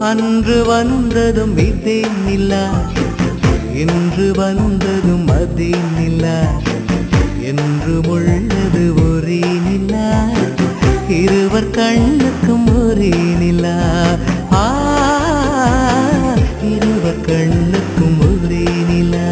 அன்று வந்ததும் இதே நிலா, இன்று வந்ததும் அதே நிலா, என்று உள்ளது ஒரே நிலா, இருவர் கண்ணுக்கும் ஒரே நிலா. இருவர் கண்ணுக்கும் ஒரே நிலா.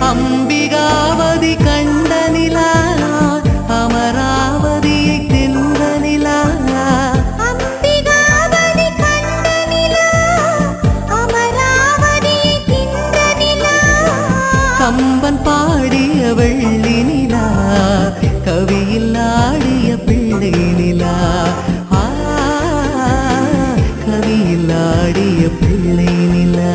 அம்பிகாவதி கண்ட நிலா, அமராவதியை தின்ற நிலா. அம்பிகாவதி கண்ட நிலா, அமராவதியை தின்ற நிலா. கம்பன் பாடிய வெள்ளி நிலா, கவியில் ஆடிய பிள்ளை நிலா. கவியில் ஆடிய பிள்ளை நிலா.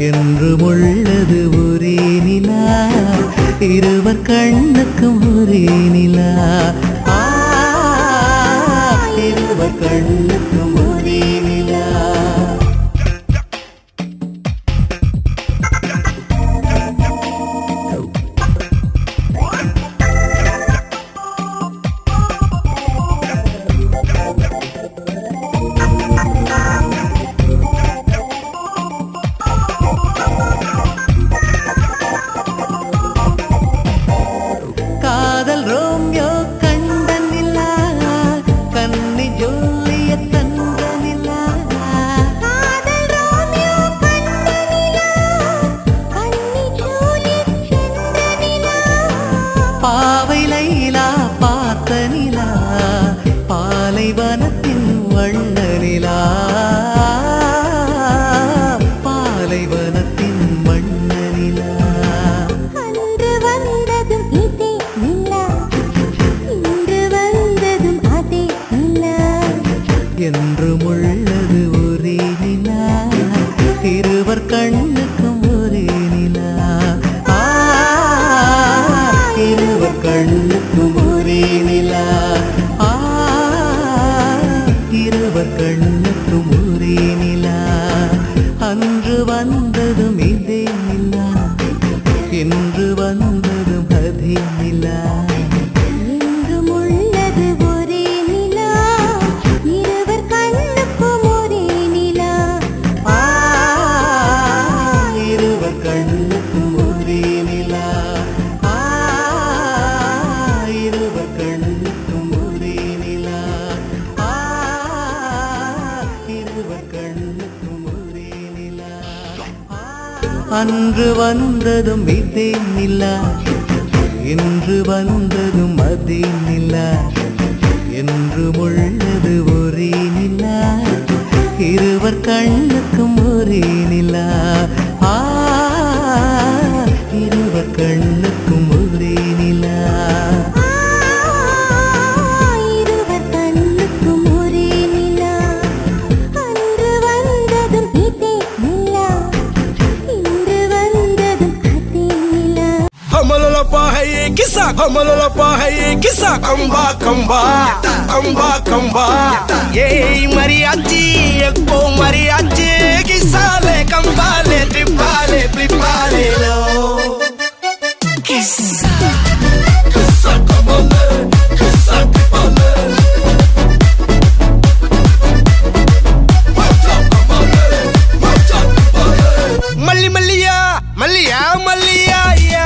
என்றும் உள்ளது ஒரே நிலா, இருவர் கண்ணுக்கும் ஒரே நிலா. இருவர் கண்ணுக்கும் ஒரே நிலா. காதல் ரோமியோ கண்ட நிலா, கன்னி ஜூலியட் தந்த நிலா. காதல் ரோமியோ கண்ட நிலா, கன்னி ஜூலியட் தந்த நிலா. பாவை லைலா பார்த்த நிலா, பாலைவனத்தின் வண்ண நிலா. பாலைவனத்தின் வண்ண நிலா. என்றும் உள்ளது ஒரே நிலா, இருவர் கண்ணுக்கும் ஒரே நிலா. இருவர் கண்ணுக்கும் ஒரே நிலா. இருவர் கண்ணுக்கும் ஒரே நிலா. அன்று வந்ததும் இதே நிலா, இன்று வந்ததும் அதே நிலா. அன்று வந்ததும் இதே நிலா, இன்று வந்ததும் அதே நிலா, என்றும் உள்ளது ஒரே நிலா, இருவர் கண்ணுக்கும் ஒரே நிலா. இருவர் கண்ணுக்கும் ஒரே நிலா. Kisa, kamalapa hai kisa, kamba kamba, kamba kamba. Yey mariachi, ekko mariachi, kisa le kamba le tripale, tripale lo. Kisa, kisa kamale, kisa tripale. Macha kamale, macha tripale. Malli malliya, malliya malliya ya.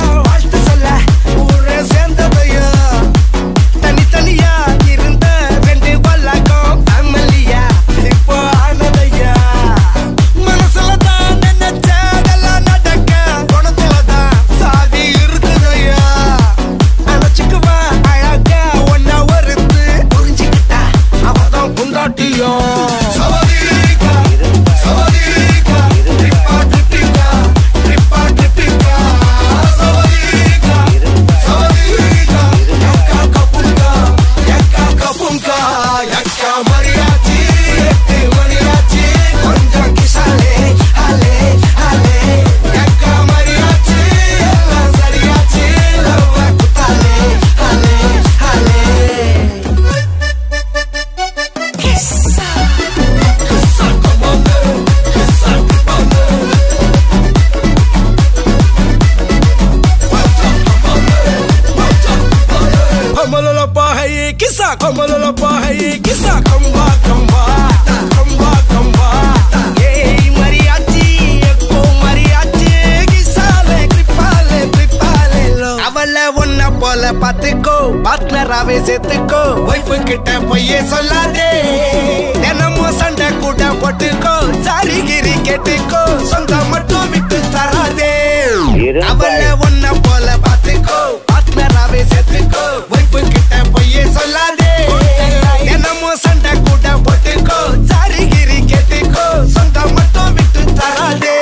Kisa come la pa hai kisa kamba kamba kamba kamba hey mariachi ekko mariachi kisale kripale lo avalla onna pola pathiko partner ave sethuko wife kitta poye sollade denamo sanda kuda pottuko sari giri kettuko songa mattum vittu tarade avalla onna pola pathiko partner ave sethuko wife kitta poye sollade denamo sanda kuda pottuko sari giri kettuko songa mattum vittu tarade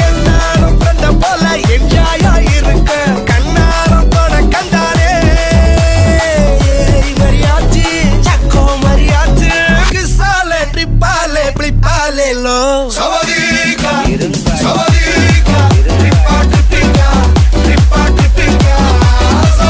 ennarum frenda pola enjoy irukka kannarum poda kandare mariachi chakko mariachi kisale tripale plipale lo